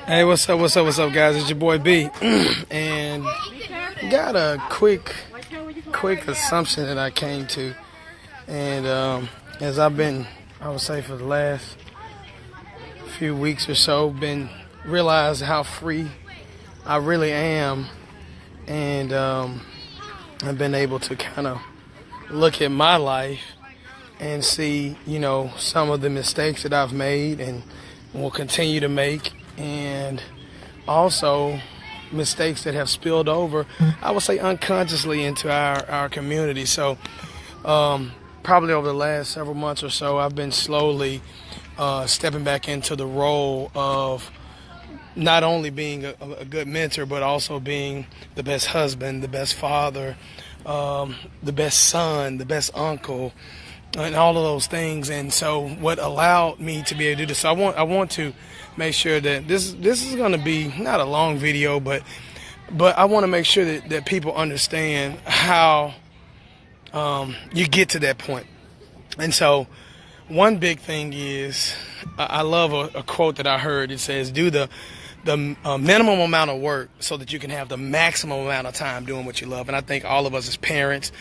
Hey, what's up, guys? It's your boy B. And got a quick assumption that I came to. And as I've been, I would say for the last few weeks or so, been realized how free I really am. And I've been able to kind of look at my life and see, some of the mistakes that I've made and will continue to make. And also mistakes that have spilled over, I would say unconsciously, into our community. So probably over the last several months or so, I've been slowly stepping back into the role of not only being a good mentor, but also being the best husband, the best father, the best son, the best uncle, and all of those things. And so what allowed me to be able to do this, so I want to make sure that this is going to be not a long video, but I want to make sure that people understand how you get to that point. And so one big thing is, I love a quote that I heard. It says, do the minimum amount of work so that you can have the maximum amount of time doing what you love. And I think all of us as parents,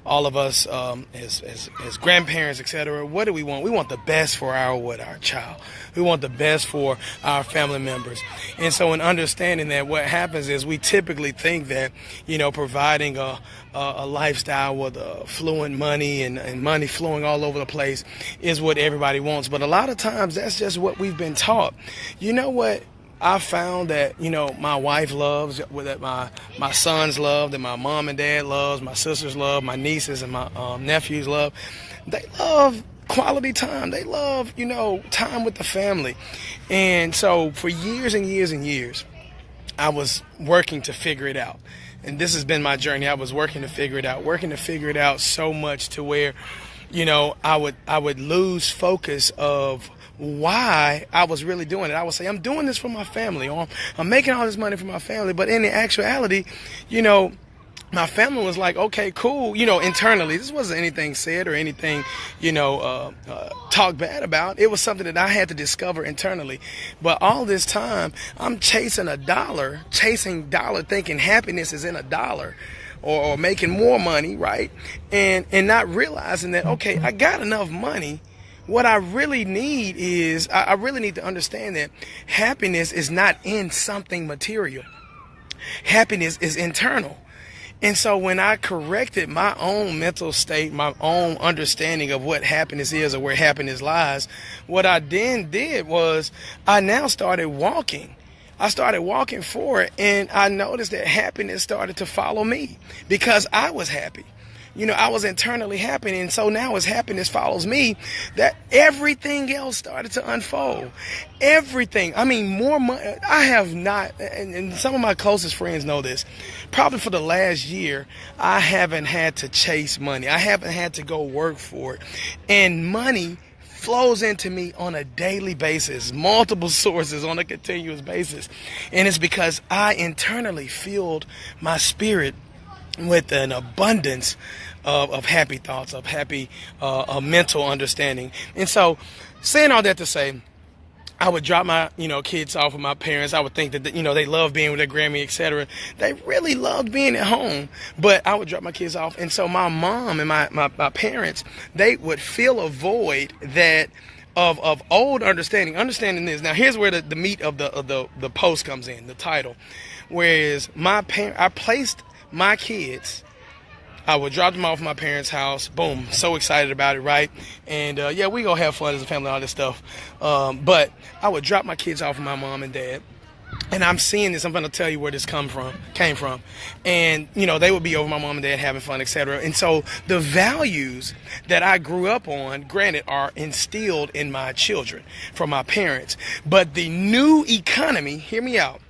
all of us as grandparents, etc., what do we want? We want the best for our child. We want the best for our family members. And so in understanding that, what happens is we typically think that, providing a lifestyle with fluent money and money flowing all over the place is what everybody wants. But a lot of times that's just what we've been taught. You know what? I found that, my wife loves, that my sons love, that my mom and dad loves, my sisters love, my nieces and my nephews love. They love quality time. They love, time with the family. And so for years and years and years, I was working to figure it out. And this has been my journey. I was working to figure it out so much to where, I would lose focus of why I was really doing it. I would say, I'm doing this for my family, or I'm making all this money for my family. But in the actuality, my family was like, okay, cool. Internally, this wasn't anything said or anything, talked bad about. It was something that I had to discover internally. But all this time, I'm chasing dollar, thinking happiness is in a dollar. Or making more money, right? And not realizing that, okay, I got enough money. What I really need is, I really need to understand that happiness is not in something material. Happiness is internal. And so when I corrected my own mental state, my own understanding of what happiness is or where happiness lies, what I then did was I now started walking. I started walking for it, and I noticed that happiness started to follow me because I was happy. I was internally happy, and so now as happiness follows me, that everything else started to unfold. Everything. I mean, more money. I have not, and some of my closest friends know this, probably for the last year, I haven't had to chase money. I haven't had to go work for it. And money flows into me on a daily basis, multiple sources on a continuous basis. And it's because I internally filled my spirit with an abundance of happy thoughts, of happy mental understanding. And so, saying all that to say, I would drop my, kids off with my parents. I would think that, they love being with their Grammy, etc. They really loved being at home, but I would drop my kids off. And so my mom and my parents, they would fill a void that of old understanding. Understanding this. Now, here's where the meat of the post comes in, the title. Whereas I placed my kids, I would drop them off at my parents' house. Boom. So excited about it, right? And we gonna have fun as a family, all this stuff. But I would drop my kids off with my mom and dad. And I'm seeing this. I'm going to tell you where this came from. And, they would be over my mom and dad having fun, etc. And so the values that I grew up on, granted, are instilled in my children from my parents. But the new economy, hear me out,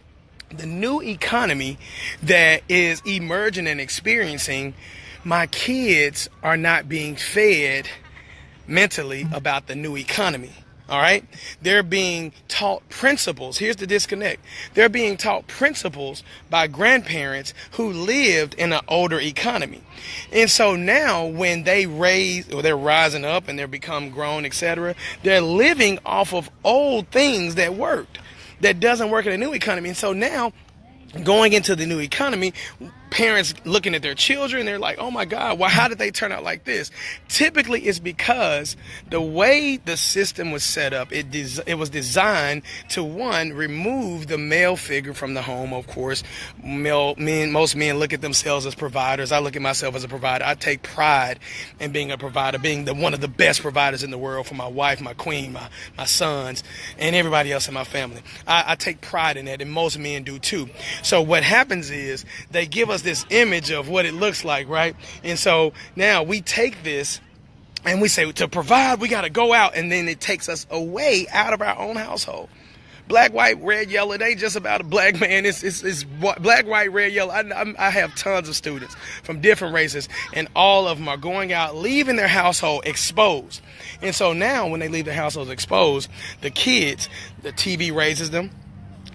the new economy that is emerging and experiencing, my kids are not being fed mentally about the new economy. All right. They're being taught principles. Here's the disconnect. They're being taught principles by grandparents who lived in an older economy. And so now when they they're rising up and they're become grown, etc., they're living off of old things that worked. that doesn't work in the new economy. And so now, going into the new economy, parents looking at their children, they're like, oh my God, well, how did they turn out like this? Typically, it's because the way the system was set up, it was designed to, one, remove the male figure from the home. Of course, most men look at themselves as providers. I look at myself as a provider. I take pride in being a provider, being one of the best providers in the world for my wife, my queen, my sons, and everybody else in my family. I take pride in that, and most men do too. So what happens is they give us this image of what it looks like, right? And so now we take this and we say, to provide, we got to go out, and then it takes us away out of our own household. Black, white, red, yellow, it ain't just about a black man. It's black, white, red, yellow. I have tons of students from different races, and all of them are going out, leaving their household exposed. And so now when they leave their households exposed, the kids, the TV raises them,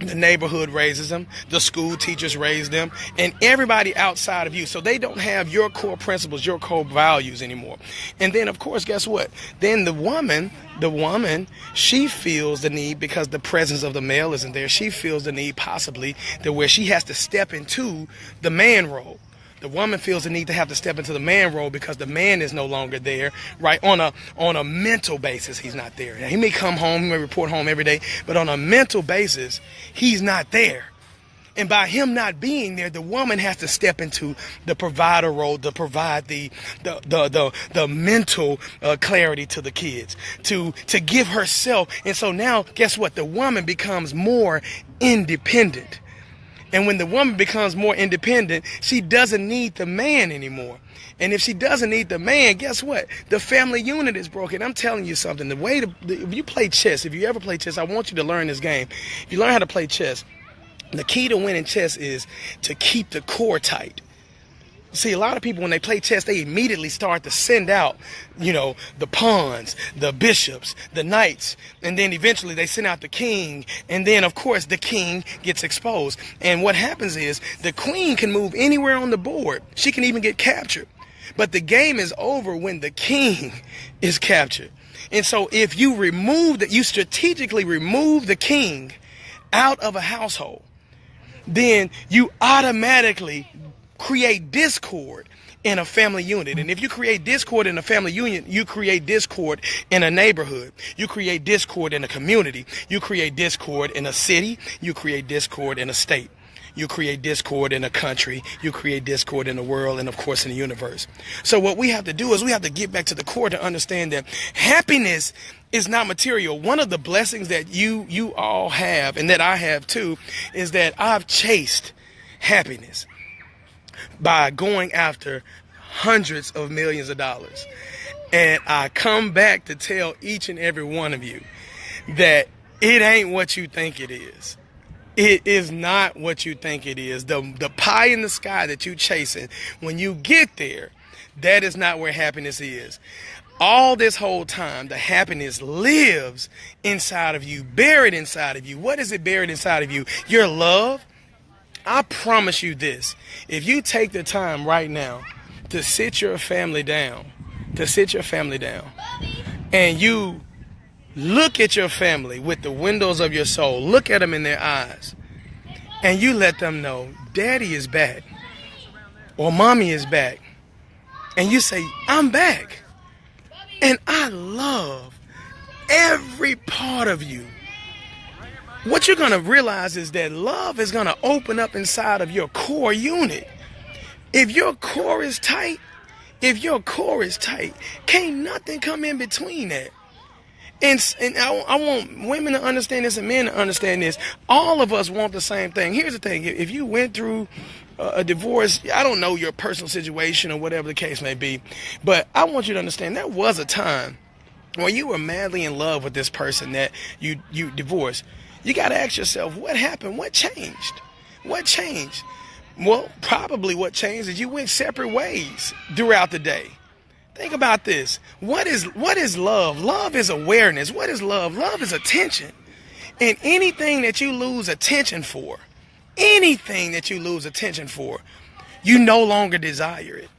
the neighborhood raises them, the school teachers raise them, and everybody outside of you. So they don't have your core principles, your core values anymore. And then, of course, guess what? Then the woman, she feels the need, because the presence of the male isn't there, she feels the need possibly that where she has to step into the man role. The woman feels the need to have to step into the man role because the man is no longer there, right? On a mental basis, he's not there. Now, he may come home, he may report home every day, but on a mental basis, he's not there. And by him not being there, the woman has to step into the provider role to provide the mental clarity to the kids, to give herself. And so now, guess what? The woman becomes more independent. And when the woman becomes more independent, she doesn't need the man anymore. And if she doesn't need the man, guess what? The family unit is broken. I'm telling you something. If you play chess, if you ever play chess, I want you to learn this game. If you learn how to play chess, the key to winning chess is to keep the core tight. See, a lot of people, when they play chess, they immediately start to send out, the pawns, the bishops, the knights, and then eventually they send out the king, and then, of course, the king gets exposed. And what happens is the queen can move anywhere on the board. She can even get captured. But the game is over when the king is captured. And so if you strategically remove the king out of a household, then you automatically create discord in a family unit. And if you create discord in a family unit, you create discord in a neighborhood. You create discord in a community. You create discord in a city. You create discord in a state. You create discord in a country. You create discord in the world, and of course in the universe. So what we have to do is we have to get back to the core to understand that happiness is not material. One of the blessings that you all have, and that I have too, is that I've chased happiness by going after hundreds of millions of dollars. And I come back to tell each and every one of you that it ain't what you think it is. It is not what you think it is. The pie in the sky that you're chasing, when you get there, that is not where happiness is. All this whole time, the happiness lives inside of you, buried inside of you. What is it buried inside of you? Your love. I promise you this, if you take the time right now to sit your family down, and you look at your family with the windows of your soul, look at them in their eyes, and you let them know, Daddy is back, or Mommy is back, and you say, I'm back, and I love every part of you. What you're going to realize is that love is going to open up inside of your core unit. If your core is tight, can't nothing come in between that. And I want women to understand this and men to understand this. All of us want the same thing. Here's the thing. If you went through a divorce, I don't know your personal situation or whatever the case may be, but I want you to understand there was a time when you were madly in love with this person that you divorced. You got to ask yourself, what happened? What changed? What changed? Well, probably what changed is you went separate ways throughout the day. Think about this. What is love? Love is awareness. What is love? Love is attention. And anything that you lose attention for, you no longer desire it.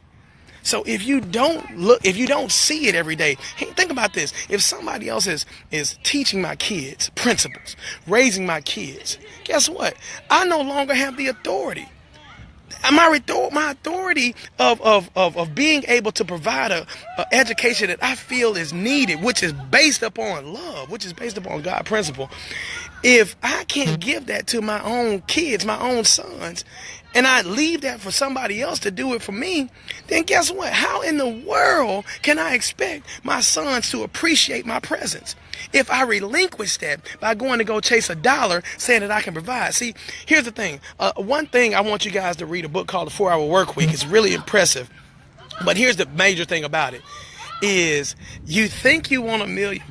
So if you don't see it every day, hey, think about this. If somebody else is teaching my kids principles, raising my kids, guess what? I no longer have the authority. My authority of being able to provide a education that I feel is needed, which is based upon love, which is based upon God principle. If I can't give that to my own kids, my own sons, and I leave that for somebody else to do it for me, then guess what? How in the world can I expect my sons to appreciate my presence if I relinquish that by going to go chase a dollar saying that I can provide? See, here's the thing. One thing, I want you guys to read a book called The 4-Hour Workweek. It's really impressive. But here's the major thing about it is you think you want $1 million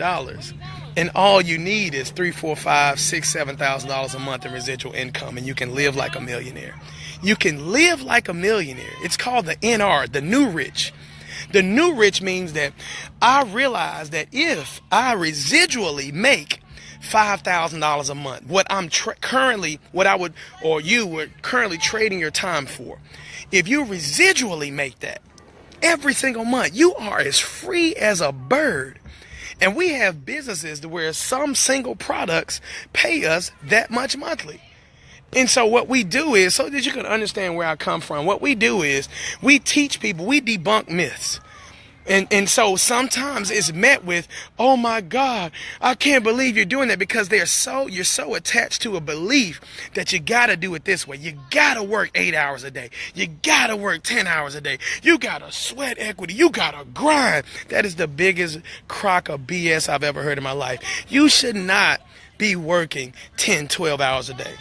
and all you need is $3,000, $4,000, $6,000, $7,000 a month in residual income, and you can live like a millionaire. You can live like a millionaire. It's called the NR, the new rich. The new rich means that I realize that if I residually make $5,000 a month, what I'm currently trading your time for, if you residually make that every single month, you are as free as a bird. And we have businesses to where some single products pay us that much monthly. And so what we do is, so that you can understand where I come from, what we do is we teach people, we debunk myths. And so sometimes it's met with, oh my God, I can't believe you're doing that, because you're so attached to a belief that you got to do it this way. You got to work 8 hours a day. You got to work 10 hours a day. You got to sweat equity. You got to grind. That is the biggest crock of BS I've ever heard in my life. You should not be working 10, 12 hours a day.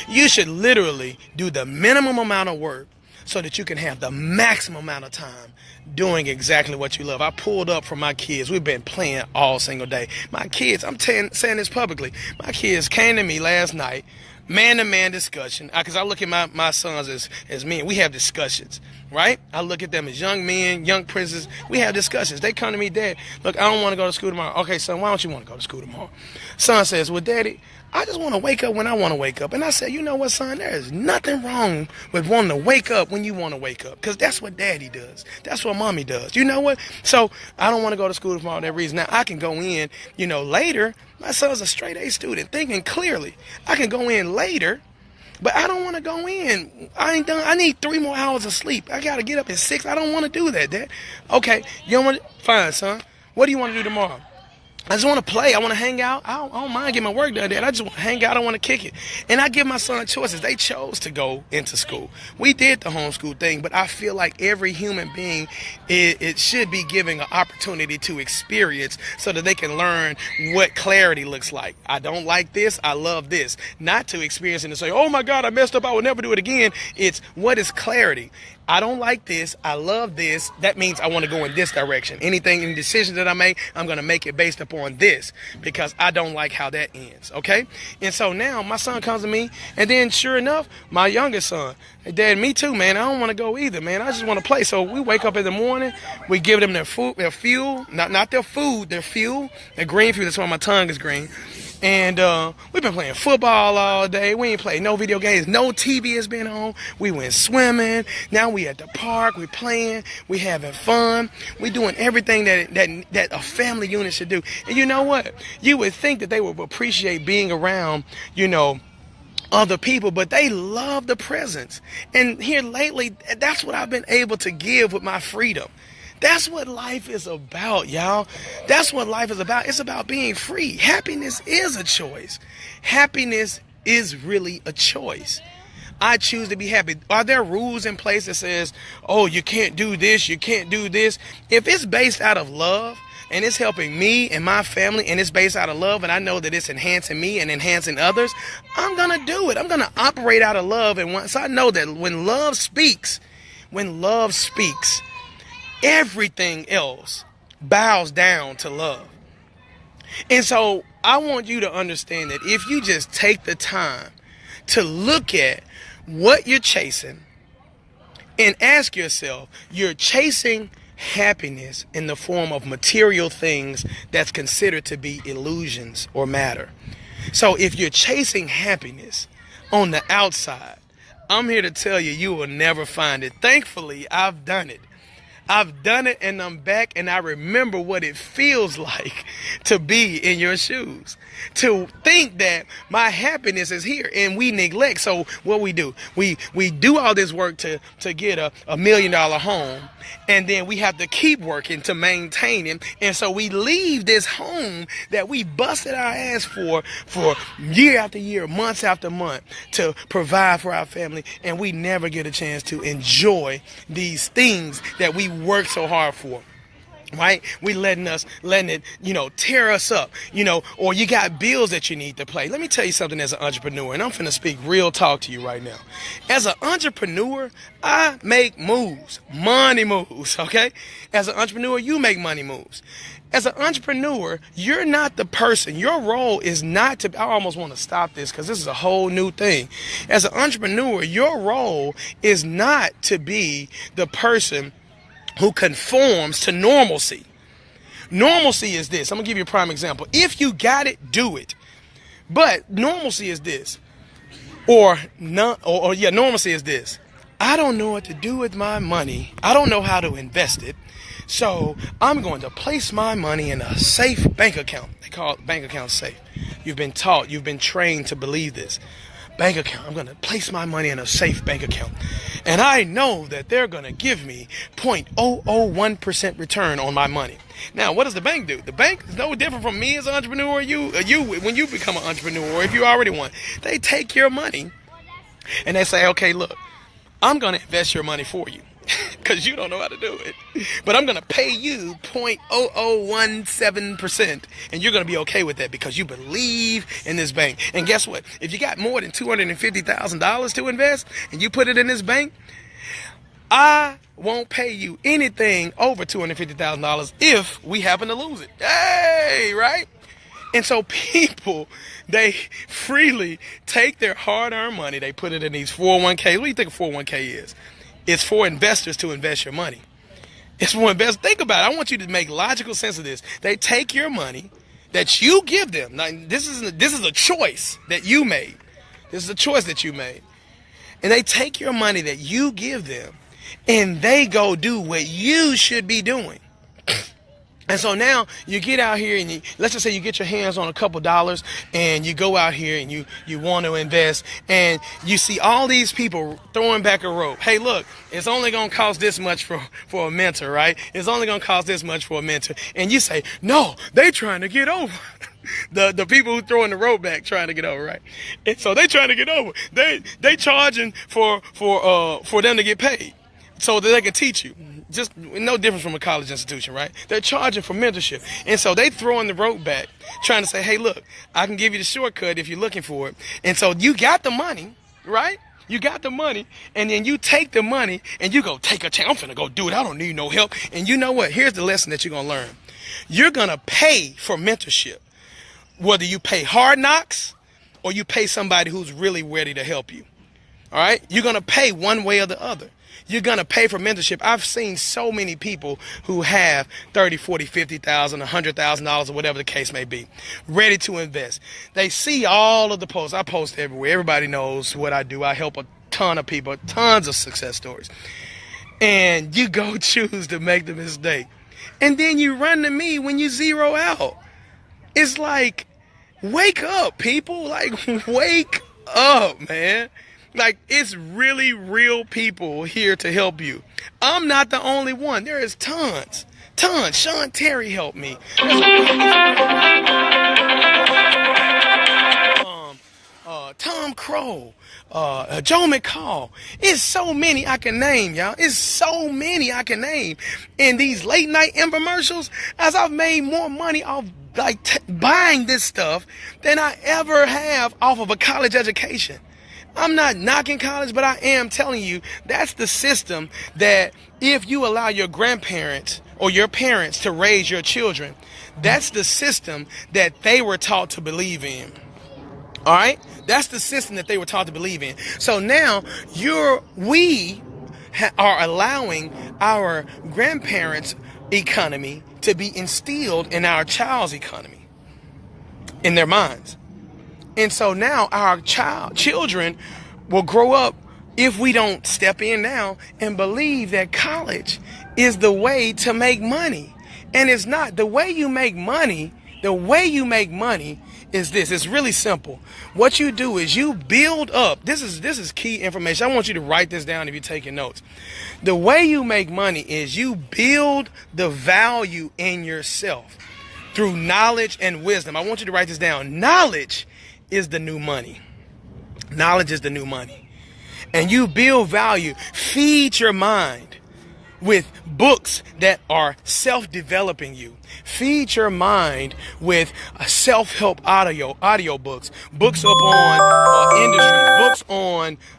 You should literally do the minimum amount of work so that you can have the maximum amount of time doing exactly what you love. I pulled up from my kids. We've been playing all single day. My kids, I'm saying this publicly, my kids came to me last night, man-to-man discussion, because I look at my sons as men. We have discussions, right? I look at them as young men, young princes. We have discussions. They come to me, Dad, look, I don't want to go to school tomorrow. Okay, son, why don't you want to go to school tomorrow? Son says, well, Daddy, I just want to wake up when I want to wake up. And I said, you know what, son? There is nothing wrong with wanting to wake up when you want to wake up, because that's what Daddy does. That's what Mommy does. You know what? So I don't want to go to school tomorrow for that reason. Now, I can go in, later. My son's a straight A student, thinking clearly. I can go in later, but I don't want to go in. I ain't done. I need 3 more hours of sleep. I got to get up at 6. I don't want to do that, Dad. Okay, you don't want to? Fine, son. What do you want to do tomorrow? I just want to play. I want to hang out. I don't mind getting my work done, Dad. I just want to hang out. I want to kick it. And I give my son choices. They chose to go into school. We did the homeschool thing, but I feel like every human being, it should be given an opportunity to experience so that they can learn what clarity looks like. I don't like this. I love this. Not to experience it and say, oh my God, I messed up. I will never do it again. It's what is clarity? I don't like this. I love this. That means I want to go in this direction. Any decisions that I make, I'm going to make it based upon this, because I don't like how that ends. Okay? And so now my son comes to me, and then sure enough, my youngest son, hey, Dad, me too, man. I don't want to go either, man. I just want to play. So we wake up in the morning. We give them their food, their fuel, not their food, their fuel, their green fuel. That's why my tongue is green. And we've been playing football all day. We ain't played no video games. No TV has been on. We went swimming. Now we at the park. We playing. We having fun. We doing everything that a family unit should do. And you know what? You would think that they would appreciate being around, other people, but they love the presence. And here lately, that's what I've been able to give with my freedom. That's what life is about, y'all. That's what life is about. It's about being free. Happiness is a choice. Happiness is really a choice. I choose to be happy. Are there rules in place that says, oh, you can't do this, you can't do this? If it's based out of love, and it's helping me and my family, and it's based out of love, and I know that it's enhancing me and enhancing others, I'm going to do it. I'm going to operate out of love. And once I know that when love speaks, everything else bows down to love. And so I want you to understand that if you just take the time to look at what you're chasing and ask yourself, you're chasing happiness in the form of material things that's considered to be illusions or matter. So if you're chasing happiness on the outside, I'm here to tell you, you will never find it. Thankfully, I've done it. I've done it and I'm back, and I remember what it feels like to be in your shoes. To think that my happiness is here, and we neglect. So what we do, we do all this work to get a $1 million home, and then we have to keep working to maintain it. And so we leave this home that we busted our ass for year after year, months after month, to provide for our family, and we never get a chance to enjoy these things that we work so hard for. Right? We letting it, tear us up, or you got bills that you need to pay. Let me tell you something as an entrepreneur, and I'm finna speak real talk to you right now. As an entrepreneur, I make moves, money moves, okay? As an entrepreneur, you make money moves. As an entrepreneur, you're not the person. Your role is not to, I almost want to stop this because this is a whole new thing. As an entrepreneur, your role is not to be the person who conforms to normalcy. Normalcy is this. I'm going to give you a prime example. If you got it, do it. But normalcy is this. Normalcy is this. I don't know what to do with my money. I don't know how to invest it. So I'm going to place my money in a safe bank account. They call it bank account safe. You've been taught, you've been trained to believe this. Bank account. I'm going to place my money in a safe bank account. And I know that they're going to give me 0.001% return on my money. Now, what does the bank do? The bank is no different from me as an entrepreneur or you when you become an entrepreneur, or if you already one. They take your money and they say, okay, look, I'm going to invest your money for you because you don't know how to do it. But I'm going to pay you 0.0017%, and you're going to be okay with that because you believe in this bank. And guess what? If you got more than $250,000 to invest and you put it in this bank, I won't pay you anything over $250,000 if we happen to lose it. Hey, right? And so people, they freely take their hard-earned money, they put it in these 401ks. What do you think a 401k is? It's for investors to invest your money. It's for investors. Think about it. I want you to make logical sense of this. They take your money that you give them. Now, this is a choice that you made. This is a choice that you made. And they take your money that you give them, and they go do what you should be doing. And so now you get out here and let's just say you get your hands on a couple dollars and you go out here and you want to invest, and you see all these people throwing back a rope. Hey, look, it's only going to cost this much for a mentor, right? It's only going to cost this much for a mentor. And you say, no, they trying to get over. The people who throwing the rope back trying to get over, right? And so they trying to get over. They charging for them to get paid so that they can teach you. Just no difference from a college institution, right? They're charging for mentorship. And so they throwing the rope back, trying to say, hey, look, I can give you the shortcut if you're looking for it. And so you got the money, right? You got the money, and then you take the money and you go, take a chance. I'm finna go do it. I don't need no help. And you know what? Here's the lesson that you're going to learn. You're going to pay for mentorship, whether you pay hard knocks or you pay somebody who's really ready to help you. All right? You're going to pay one way or the other. You're going to pay for mentorship. I've seen so many people who have $30,000, $40,000, $50,000, $100,000 or whatever the case may be, ready to invest. They see all of the posts. I post everywhere. Everybody knows what I do. I help a ton of people, tons of success stories. And you go choose to make the mistake. And then you run to me when you zero out. It's like, wake up, people. Like, wake up, man. Like, it's really real people here to help you. I'm not the only one. There is tons. Sean Terry helped me. Tom Krol, Joe McCall. It's so many I can name, y'all. It's so many I can name. In these late night infomercials, as I've made more money off buying this stuff than I ever have off of a college education. I'm not knocking college, but I am telling you that's the system that if you allow your grandparents or your parents to raise your children, that's the system that they were taught to believe in. All right? That's the system that they were taught to believe in. So now we are allowing our grandparents' economy to be instilled in our child's economy, in their minds. And so now our children will grow up if we don't step in now and believe that college is the way to make money. And it's not. The way you make money is this. It's really simple. What you do is you build up. This is key information. I want you to write this down if you're taking notes. The way you make money is you build the value in yourself through knowledge and wisdom. I want you to write this down. Knowledge is the new money. Knowledge is the new money. And you build value. Feed your mind with books that are self-developing you. Feed your mind with self-help audio books up on industry, books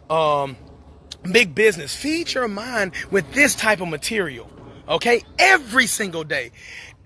on big business. Feed your mind with this type of material, okay? Every single day.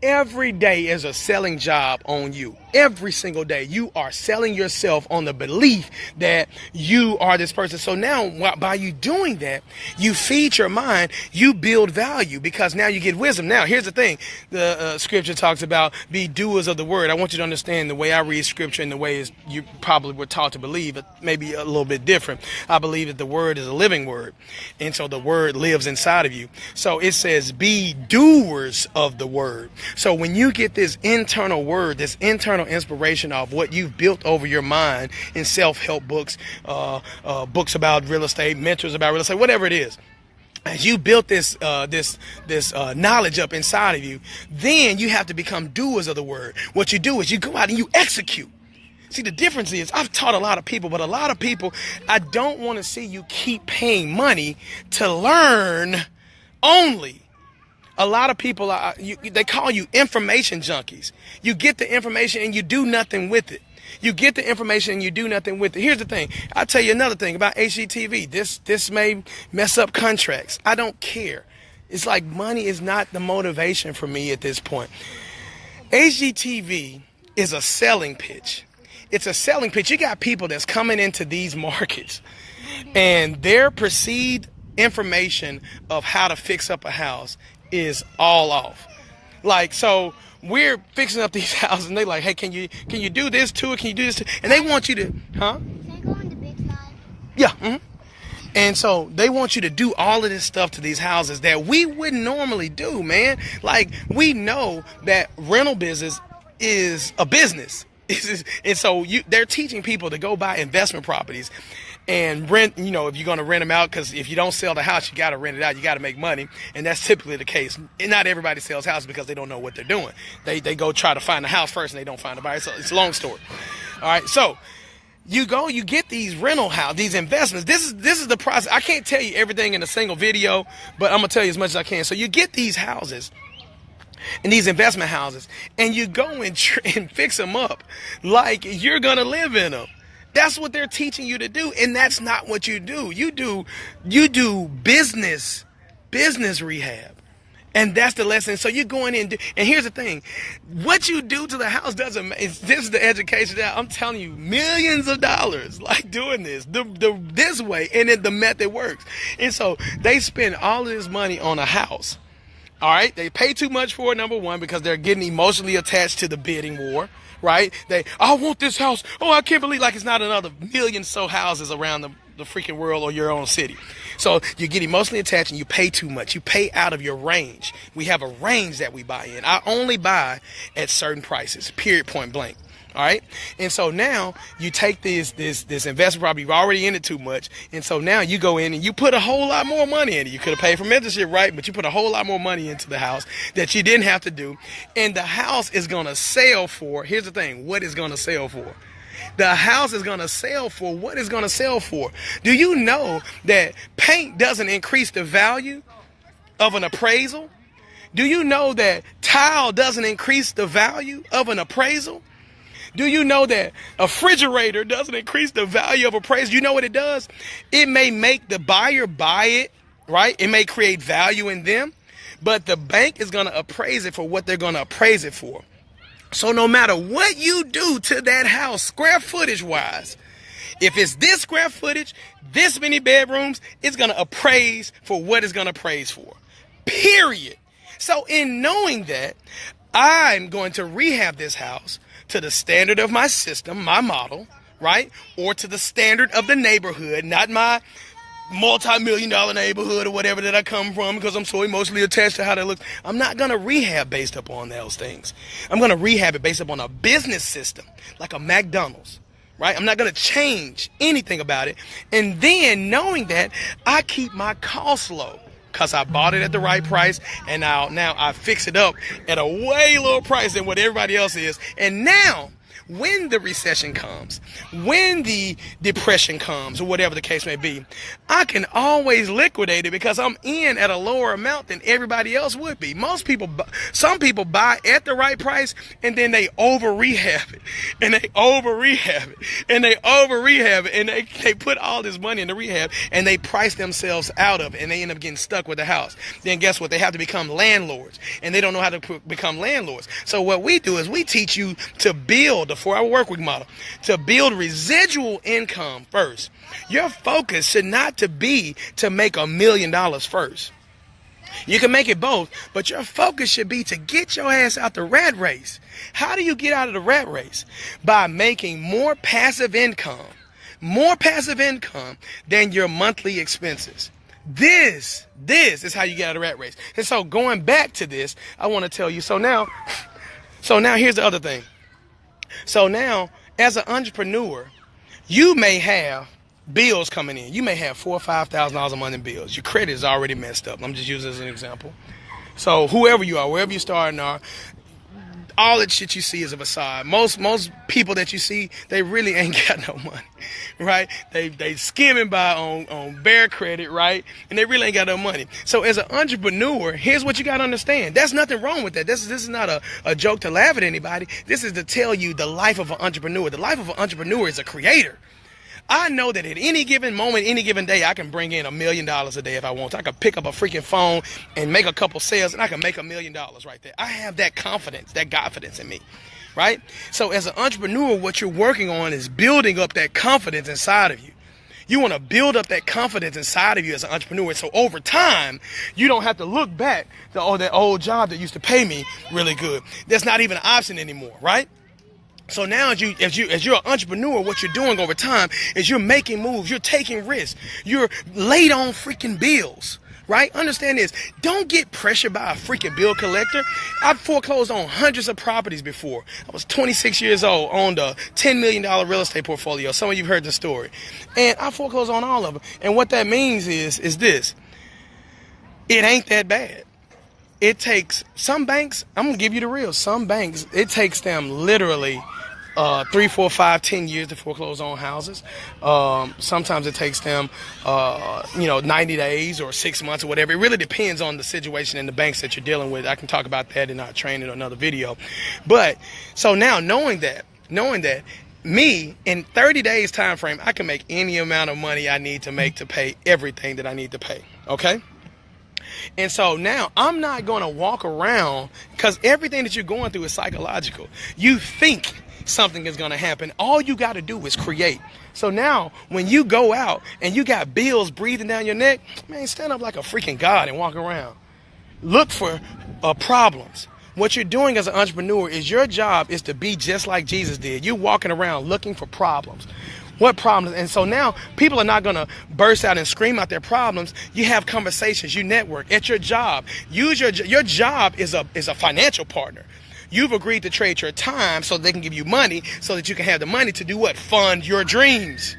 Every day is a selling job on you. Every single day you are selling yourself on the belief that you are this person. So now by you doing that, you feed your mind, you build value because now you get wisdom. Now, here's the thing. The scripture talks about be doers of the word. I want you to understand the way I read scripture and the way you probably were taught to believe it may be a little bit different. I believe that the word is a living word. And so the word lives inside of you. So it says be doers of the word. So when you get this internal word, this internal inspiration of what you've built over your mind in self-help books, books about real estate, mentors about real estate, whatever it is, as you built this knowledge up inside of you, then you have to become doers of the word. What you do is you go out and you execute. See, the difference is I've taught a lot of people, but a lot of people, I don't want to see you keep paying money to learn only. A lot of people, they call you information junkies. You get the information and you do nothing with it. You get the information and you do nothing with it. Here's the thing. I'll tell you another thing about HGTV. This may mess up contracts. I don't care. It's like money is not the motivation for me at this point. HGTV is a selling pitch. It's a selling pitch. You got people that's coming into these markets and their perceived information of how to fix up a house is all off. Like, so we're fixing up these houses and they like, hey, can you do this to it? Can you do this to it? And they want you to, huh? Can I go on the big slide? Yeah. Mm-hmm. And so they want you to do all of this stuff to these houses that we wouldn't normally do, man. Like, we know that rental business is a business. And so they're teaching people to go buy investment properties and rent, if you're going to rent them out, because if you don't sell the house, you got to rent it out. You got to make money. And that's typically the case. And not everybody sells houses because they don't know what they're doing. They go try to find a house first and they don't find a buyer. So it's a long story. All right. So you get these rental houses, these investments. This is the process. I can't tell you everything in a single video, but I'm going to tell you as much as I can. So you get these houses and these investment houses and you go and fix them up like you're going to live in them. That's what they're teaching you to do, and that's not what you do. You do business rehab, and that's the lesson. So you're going in, and here's the thing: what you do to the house doesn't. This is the education that I'm telling you, millions of dollars, like doing this this way, and then the method works. And so they spend all of this money on a house. All right, they pay too much for it, number one, because they're getting emotionally attached to the bidding war. Right? I want this house. Oh, I can't believe like it's not another million so houses around the freaking world or your own city. So you get emotionally attached and you pay too much. You pay out of your range. We have a range that we buy in. I only buy at certain prices, period, point blank. All right. And so now you take this investment property, you've already in it too much. And so now you go in and you put a whole lot more money in it. You could have paid for mentorship, right? But you put a whole lot more money into the house that you didn't have to do. And the house is going to sell for, here's the thing, what is going to sell for? The house is going to sell for what is going to sell for. Do you know that paint doesn't increase the value of an appraisal? Do you know that tile doesn't increase the value of an appraisal? Do you know that a refrigerator doesn't increase the value of appraisal? You know what it does? It may make the buyer buy it, right? It may create value in them, but the bank is going to appraise it for what they're going to appraise it for. So no matter what you do to that house, square footage wise, if it's this square footage, this many bedrooms, it's going to appraise for what it's going to appraise for. Period. So in knowing that, I'm going to rehab this house to the standard of my system, my model, right? Or to the standard of the neighborhood, not my multi-million-dollar neighborhood or whatever that I come from because I'm so emotionally attached to how that looks. I'm not going to rehab based upon those things. I'm going to rehab it based upon a business system like a McDonald's, right? I'm not going to change anything about it. And then knowing that, I keep my costs low because I bought it at the right price, and now I fix it up at a way lower price than what everybody else is. And now, when the recession comes, when the depression comes, or whatever the case may be, I can always liquidate it because I'm in at a lower amount than everybody else would be. Some people buy at the right price and then they over rehab it, and they over rehab it, and they over rehab it, and they put all this money in the rehab and they price themselves out of it, and they end up getting stuck with the house. Then guess what? They have to become landlords, and they don't know how to become landlords. So what we do is we teach you to build the 4-hour workweek model, to build residual income first. Your focus should not be to make $1 million first. You can make it both, but your focus should be to get your ass out the rat race. How do you get out of the rat race? By making more passive income than your monthly expenses. This is how you get out of the rat race. And so going back to this, I want to tell you, so now here's the other thing. So now, as an entrepreneur, you may have bills coming in. You may have $4,000 or $5,000 a month in bills. Your credit is already messed up. I'm just using this as an example. So whoever you are, wherever you're starting are, all that shit you see is a facade. Most people that you see, they really ain't got no money, right? They skimming by on bare credit, right? And they really ain't got no money. So as an entrepreneur, here's what you got to understand. There's nothing wrong with that. This is not a joke to laugh at anybody. This is to tell you the life of an entrepreneur. The life of an entrepreneur is a creator. I know that at any given moment, any given day, I can bring in $1 million a day if I want to. I can pick up a freaking phone and make a couple sales, and I can make $1 million right there. I have that confidence, that confidence in me, right? So as an entrepreneur, what you're working on is building up that confidence inside of you. You want to build up that confidence inside of you as an entrepreneur. So over time, you don't have to look back to, that old job that used to pay me really good. That's not even an option anymore, right? So now as you're an entrepreneur, what you're doing over time is you're making moves, you're taking risks, you're late on freaking bills, right? Understand this. Don't get pressured by a freaking bill collector. I've foreclosed on hundreds of properties before. I was 26 years old, owned a $10 million real estate portfolio. Some of you have heard the story. And I foreclosed on all of them. And what that means is this. It ain't that bad. It takes some banks, I'm going to give you the real, some banks, it takes them literally 3, 4, 5, 10 years to foreclose on houses. Sometimes it takes them, 90 days or 6 months or whatever. It really depends on the situation and the banks that you're dealing with. I can talk about that in our training or another video. But so now knowing that me in 30 days time frame, I can make any amount of money I need to make to pay everything that I need to pay. Okay. And so now I'm not going to walk around because everything that you're going through is psychological. You think something is going to happen. All you got to do is create. So now when you go out and you got bills breathing down your neck, man, stand up like a freaking God and walk around. Look for problems. What you're doing as an entrepreneur is your job is to be just like Jesus did. You're walking around looking for problems. What problems? And so now people are not going to burst out and scream out their problems. You have conversations, you network at your job. Use your job is a financial partner. You've agreed to trade your time so they can give you money so that you can have the money to do what? Fund your dreams.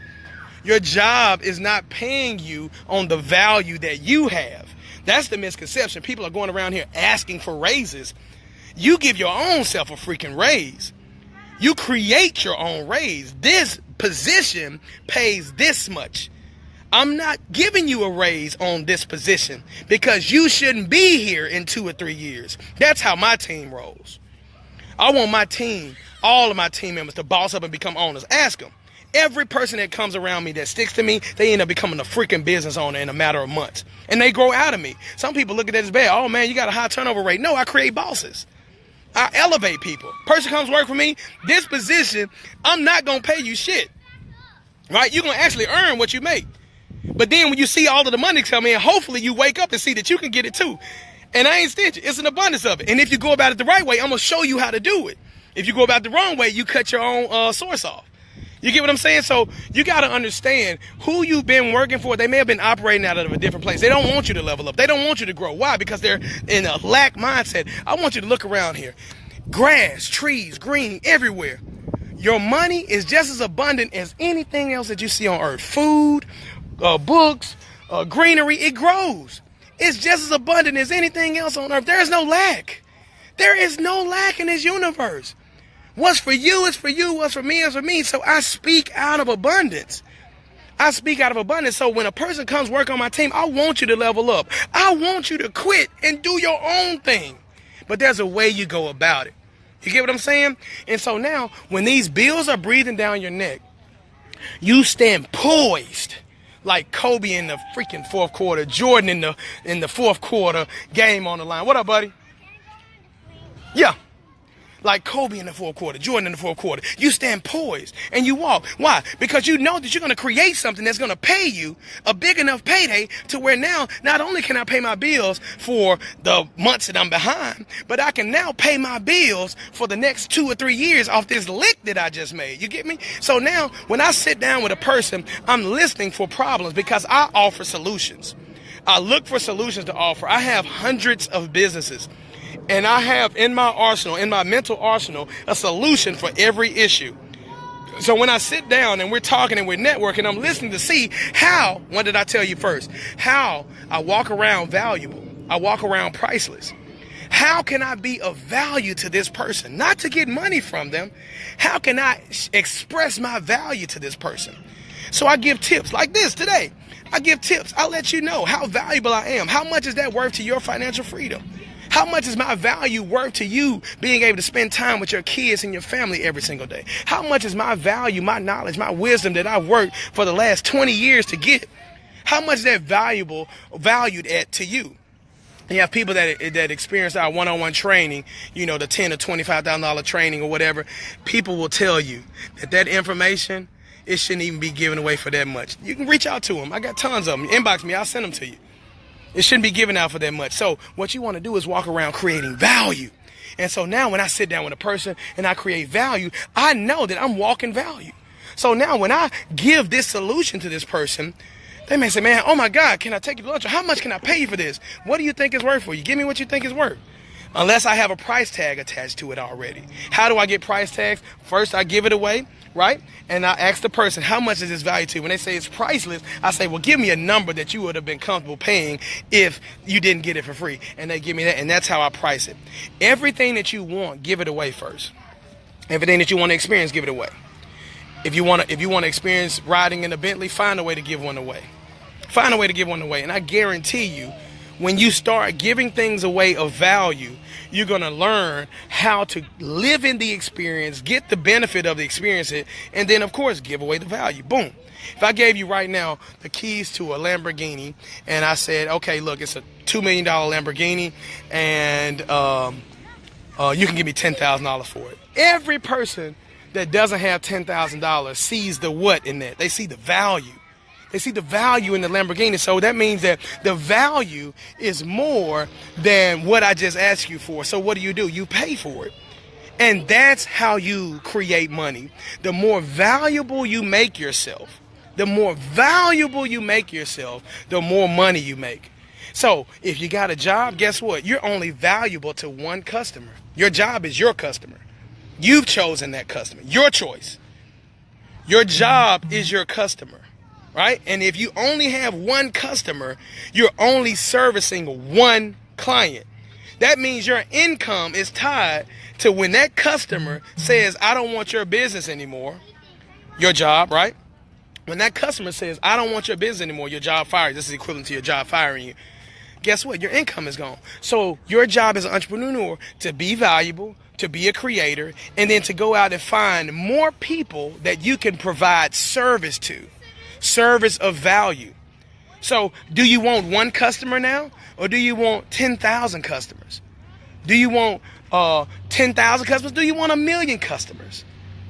Your job is not paying you on the value that you have. That's the misconception. People are going around here asking for raises. You give your own self a freaking raise. You create your own raise. This position pays this much. I'm not giving you a raise on this position because you shouldn't be here in 2 or 3 years. That's how my team rolls. I want my team, all of my team members, to boss up and become owners. Ask them. Every person that comes around me that sticks to me, they end up becoming a freaking business owner in a matter of months. And they grow out of me. Some people look at that as bad. Oh man, you got a high turnover rate. No, I create bosses. I elevate people. Person comes work for me, this position, I'm not going to pay you shit. Right? You're going to actually earn what you make. But then when you see all of the money come in, hopefully you wake up and see that you can get it too. And I ain't stingy. It's an abundance of it. And if you go about it the right way, I'm going to show you how to do it. If you go about it the wrong way, you cut your own source off. You get what I'm saying? So you got to understand who you've been working for. They may have been operating out of a different place. They don't want you to level up. They don't want you to grow. Why? Because they're in a lack mindset. I want you to look around here. Grass, trees, green, everywhere. Your money is just as abundant as anything else that you see on earth. Food, books, greenery, it grows. It's just as abundant as anything else on earth. There is no lack. There is no lack in this universe. What's for you is for you. What's for me is for me. So I speak out of abundance. I speak out of abundance. So when a person comes work on my team, I want you to level up. I want you to quit and do your own thing. But there's a way you go about it. You get what I'm saying? And so now when these bills are breathing down your neck, you stand poised like Kobe in the freaking fourth quarter, Jordan in the fourth quarter, game on the line. What up, buddy? Yeah. Like Kobe in the fourth quarter, Jordan in the fourth quarter. You stand poised and you walk. Why? Because you know that you're going to create something that's going to pay you a big enough payday to where now not only can I pay my bills for the months that I'm behind, but I can now pay my bills for the next 2 or 3 years off this lick that I just made. You get me? So now when I sit down with a person, I'm listening for problems because I offer solutions. I look for solutions to offer. I have hundreds of businesses. And I have in my arsenal, in my mental arsenal, a solution for every issue. So when I sit down and we're talking and we're networking, I'm listening to see how, what did I tell you first? How I walk around valuable. I walk around priceless. How can I be of value to this person? Not to get money from them. How can I express my value to this person? So I give tips like this today. I give tips. I'll let you know how valuable I am. How much is that worth to your financial freedom? How much is my value worth to you being able to spend time with your kids and your family every single day? How much is my value, my knowledge, my wisdom that I've worked for the last 20 years to get? How much is that valued at to you? You have people that experience our one-on-one training, you know, the $10,000 or $25,000 training or whatever. People will tell you that information, it shouldn't even be given away for that much. You can reach out to them. I got tons of them. Inbox me. I'll send them to you. It shouldn't be given out for that much. So what you want to do is walk around creating value. And so now when I sit down with a person and I create value, I know that I'm walking value. So now when I give this solution to this person, they may say, man, oh my God, can I take you to lunch? Or how much can I pay you for this? What do you think it's worth for you? Give me what you think it's worth. Unless I have a price tag attached to it already. How do I get price tags? First, I give it away, right? And I ask the person, how much is this value to you? When they say it's priceless, I say, well, give me a number that you would have been comfortable paying if you didn't get it for free. And they give me that, and that's how I price it. Everything that you want, give it away first. Everything that you want to experience, give it away. If you want to experience riding in a Bentley, find a way to give one away. Find a way to give one away. And I guarantee you, when you start giving things away of value, you're going to learn how to live in the experience, get the benefit of the experience, and then, of course, give away the value. Boom. If I gave you right now the keys to a Lamborghini, and I said, okay, look, it's a $2 million Lamborghini, and you can give me $10,000 for it. Every person that doesn't have $10,000 sees the what in that. They see the value. They see the value in the Lamborghini. So that means that the value is more than what I just asked you for. So what do? You pay for it. And that's how you create money. The more valuable you make yourself, the more money you make. So if you got a job, guess what? You're only valuable to one customer. Your job is your customer. You've chosen that customer. Your choice. Your job is your customer. Right? And if you only have one customer, you're only servicing one client. That means your income is tied to when that customer says, I don't want your business anymore, your job, right? When that customer says, I don't want your business anymore, your job fired. This is equivalent to your job firing you. Guess what? Your income is gone. So your job as an entrepreneur to be valuable, to be a creator, and then to go out and find more people that you can provide service to. Service of value. So do you want one customer now, or do you want 10,000 customers? Do you want 10,000 customers? Do you want 1 million customers?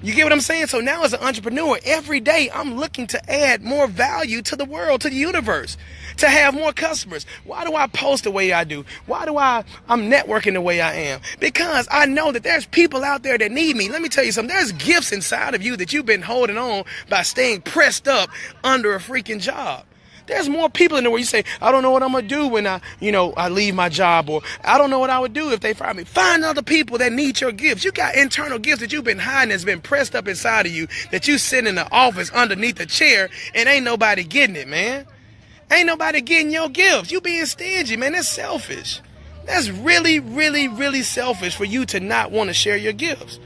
You get what I'm saying? So now as an entrepreneur, every day I'm looking to add more value to the world, to the universe, to have more customers. Why do I post the way I do? Why do I'm networking the way I am? Because I know that there's people out there that need me. Let me tell you something. There's gifts inside of you that you've been holding on by staying pressed up under a freaking job. There's more people in the world. You say, I don't know what I'm going to do when I leave my job, or I don't know what I would do if they fire me. Find other people that need your gifts. You got internal gifts that you've been hiding, that's been pressed up inside of you, that you sit in the office underneath a chair and ain't nobody getting it, man. Ain't nobody getting your gifts. You being stingy, man. That's selfish. That's really, really, really selfish for you to not want to share your gifts.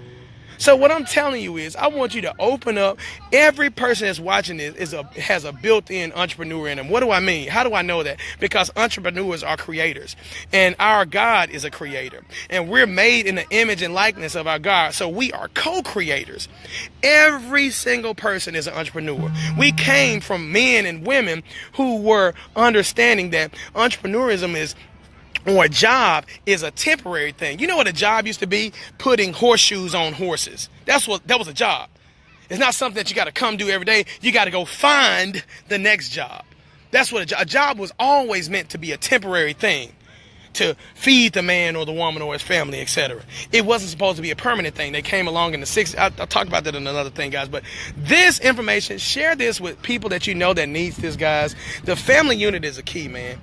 So what I'm telling you is, I want you to open up. Every person that's watching this has a built-in entrepreneur in them. What do I mean? How do I know that? Because entrepreneurs are creators, and our God is a creator, and we're made in the image and likeness of our God. So we are co-creators. Every single person is an entrepreneur. We came from men and women who were understanding that entrepreneurism is, or a job is, a temporary thing. You know what a job used to be? Putting horseshoes on horses. That was a job. It's not something that you got to come do every day. You got to go find the next job. That's what a job was always meant to be, a temporary thing, to feed the man or the woman or his family, etc. It wasn't supposed to be a permanent thing. They came along in the 60s. I'll talk about that in another thing, guys. But this information, share this with people that you know that needs this, guys. The family unit is a key, man.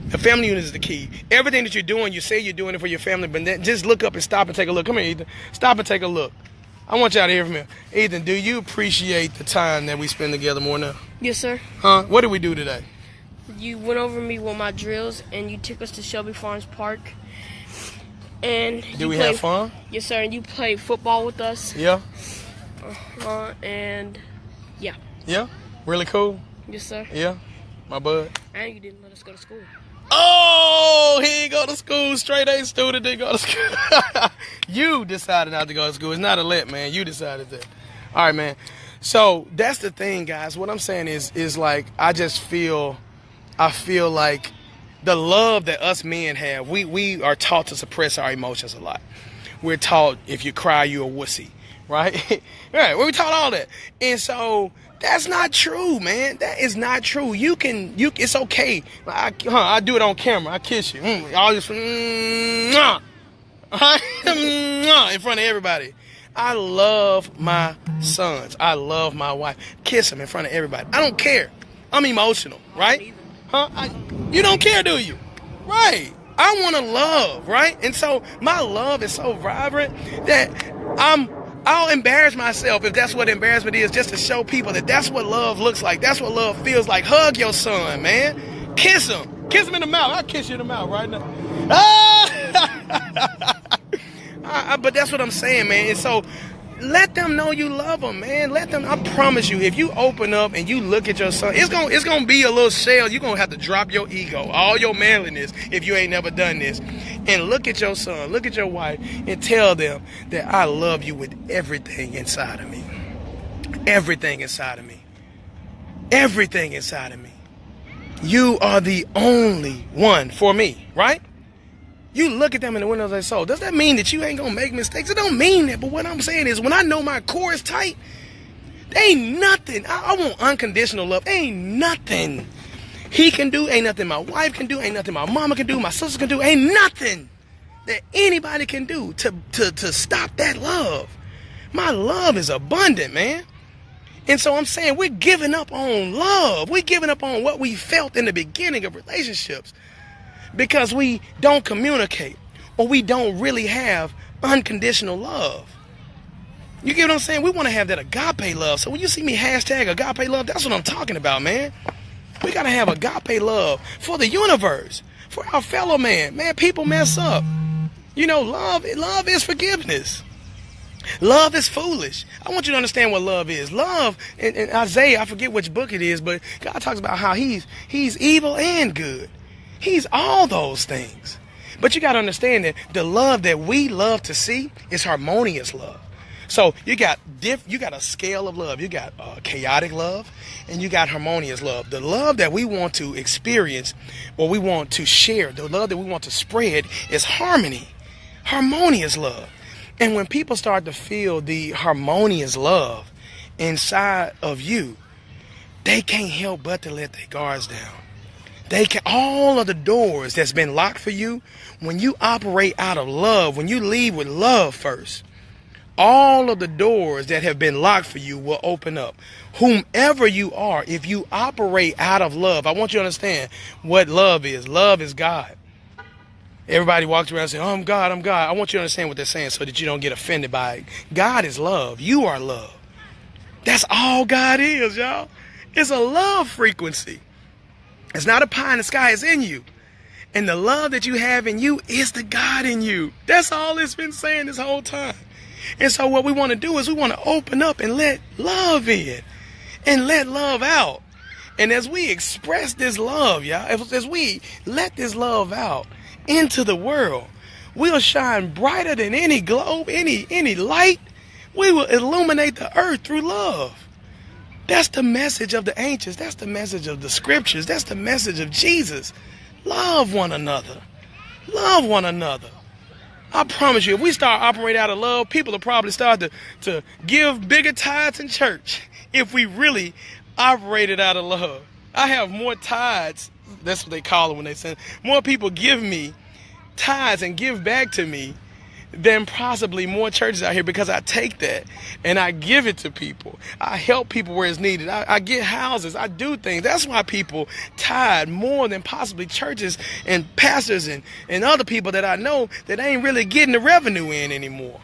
The family unit is the key. Everything that you're doing, you say you're doing it for your family, but then just look up and stop and take a look. Come here, Ethan. Stop and take a look. I want y'all to hear from him. Ethan, do you appreciate the time that we spend together more now? Yes, sir. Huh? What did we do today? You went over me with my drills, and you took us to Shelby Farms Park. And did we have fun? Yes, sir. And you played football with us. Yeah. And yeah. Yeah? Really cool? Yes, sir. Yeah? My bud? And you didn't let us go to school. Oh, he ain't go to school. Straight A student didn't go to school. You decided not to go to school. It's not a let, man. You decided that. All right, man. So that's the thing, guys. What I'm saying is like, I feel like the love that us men have, we are taught to suppress our emotions a lot. We're taught, if you cry, you're a wussy, right? Right. We're taught all that. And so that's not true, man. That is not true. It's okay. I do it on camera. I kiss you. All just in front of everybody. I love my sons. I love my wife. Kiss them in front of everybody. I don't care. I'm emotional, right? You don't care, do you? Right. I want to love, right? And so my love is so vibrant that I'll embarrass myself, if that's what embarrassment is, just to show people that that's what love looks like. That's what love feels like. Hug your son, man. Kiss him. Kiss him in the mouth. I'll kiss you in the mouth right now. But that's what I'm saying, man. And so let them know you love them, man. Let them. I promise you, if you open up and you look at your son, it's gonna be a little shell. You're gonna have to drop your ego, all your manliness, if you ain't never done this. And look at your son, look at your wife, and tell them that I love you with everything inside of me. Everything inside of me. Everything inside of me. You are the only one for me, right? You look at them in the window of their soul. Does that mean that you ain't gonna make mistakes? It don't mean that. But what I'm saying is, when I know my core is tight, there ain't nothing. I want unconditional love. Ain't nothing he can do, ain't nothing my wife can do, ain't nothing my mama can do, my sister can do, ain't nothing that anybody can do to stop that love. My love is abundant, man. And so I'm saying, we're giving up on love. We're giving up on what we felt in the beginning of relationships because we don't communicate, or we don't really have unconditional love. You get what I'm saying? We want to have that agape love. So when you see me hashtag agape love, that's what I'm talking about, man. We got to have agape love for the universe, for our fellow man. Man, people mess up. You know, love is forgiveness. Love is foolish. I want you to understand what love is. Love, in Isaiah, I forget which book it is, but God talks about how he's evil and good. He's all those things. But you got to understand that the love that we love to see is harmonious love. So you got a scale of love. You got chaotic love, and you got harmonious love. The love that we want to experience, or we want to share, the love that we want to spread, is harmony, harmonious love. And when people start to feel the harmonious love inside of you, they can't help but to let their guards down. All of the doors that's been locked for you, when you operate out of love, when you lead with love first, all of the doors that have been locked for you will open up. Whomever you are, if you operate out of love, I want you to understand what love is. Love is God. Everybody walks around saying, oh, I'm God, I'm God. I want you to understand what they're saying so that you don't get offended by it. God is love. You are love. That's all God is, y'all. It's a love frequency. It's not a pie in the sky. It's in you. And the love that you have in you is the God in you. That's all it's been saying this whole time. And so what we want to do is we want to open up and let love in and let love out. And as we express this love, y'all, as we let this love out into the world, we'll shine brighter than any globe, any light. We will illuminate the earth through love. That's the message of the ancients. That's the message of the scriptures. That's the message of Jesus. Love one another. Love one another. I promise you, if we start operating out of love, people will probably start to give bigger tithes in church if we really operated out of love. I have more tithes, that's what they call it when they say, more people give me tithes and give back to me than possibly more churches out here, because I take that and I give it to people. I help people where it's needed. I get houses. I do things. That's why people tithe more than possibly churches and pastors and other people that I know that ain't really getting the revenue in anymore,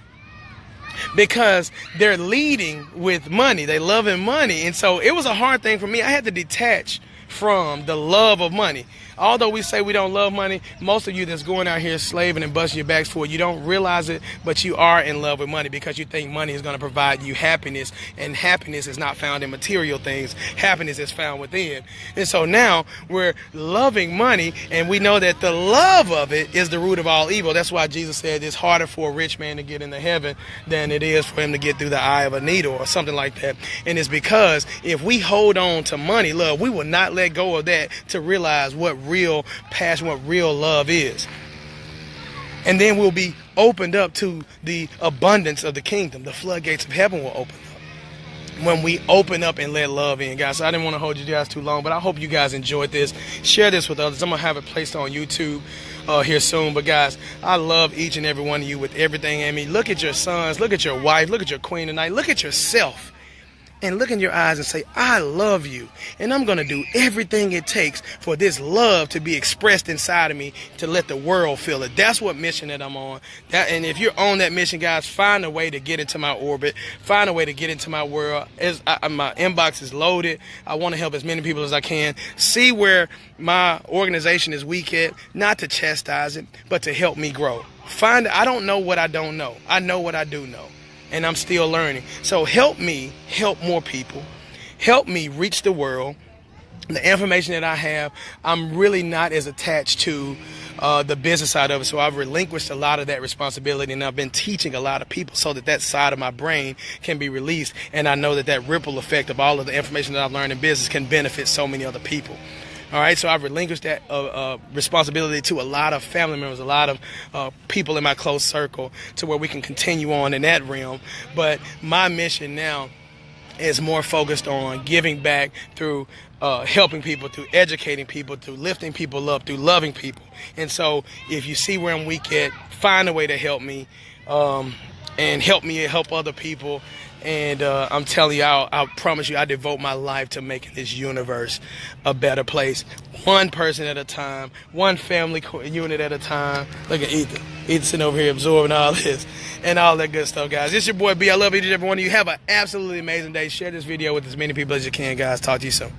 because they're leading with money. They loving money. And so it was a hard thing for me. I had to detach from the love of money. Although we say we don't love money, most of you that's going out here slaving and busting your backs for it, you don't realize it, but you are in love with money because you think money is going to provide you happiness, and happiness is not found in material things. Happiness is found within. And so now we're loving money, and we know that the love of it is the root of all evil. That's why Jesus said it's harder for a rich man to get into heaven than it is for him to get through the eye of a needle or something like that. And it's because if we hold on to money, love, we will not let go of that to realize what real passion, what real love is. And then we'll be opened up to the abundance of the kingdom. The floodgates of heaven will open up when we open up and let love in, guys. So I didn't want to hold you guys too long, but I hope you guys enjoyed this. Share this with others. I'm going to have it placed on YouTube here soon. But guys, I love each and every one of you with everything in me. Look at your sons, look at your wife, look at your queen tonight, look at yourself. And look in your eyes and say, I love you. And I'm going to do everything it takes for this love to be expressed inside of me to let the world feel it. That's what mission that I'm on. And if you're on that mission, guys, find a way to get into my orbit. Find a way to get into my world. My inbox is loaded. I want to help as many people as I can. See where my organization is weak at, not to chastise it, but to help me grow. I don't know what I don't know. I know what I do know. And I'm still learning. So help me help more people. Help me reach the world. The information that I have, I'm really not as attached to the business side of it. So I've relinquished a lot of that responsibility, and I've been teaching a lot of people so that side of my brain can be released. And I know that ripple effect of all of the information that I've learned in business can benefit so many other people. All right, so I've relinquished that responsibility to a lot of family members, a lot of people in my close circle, to where we can continue on in that realm. But my mission now is more focused on giving back through helping people, through educating people, through lifting people up, through loving people. And so if you see where I'm weak at, find a way to help me and help other people. And I'm telling you, I promise you, I devote my life to making this universe a better place. One person at a time, one family unit at a time. Look at Ethan. Ethan sitting over here absorbing all this and all that good stuff, guys. It's your boy B. I love each and every one of you. Have an absolutely amazing day. Share this video with as many people as you can, guys. Talk to you soon.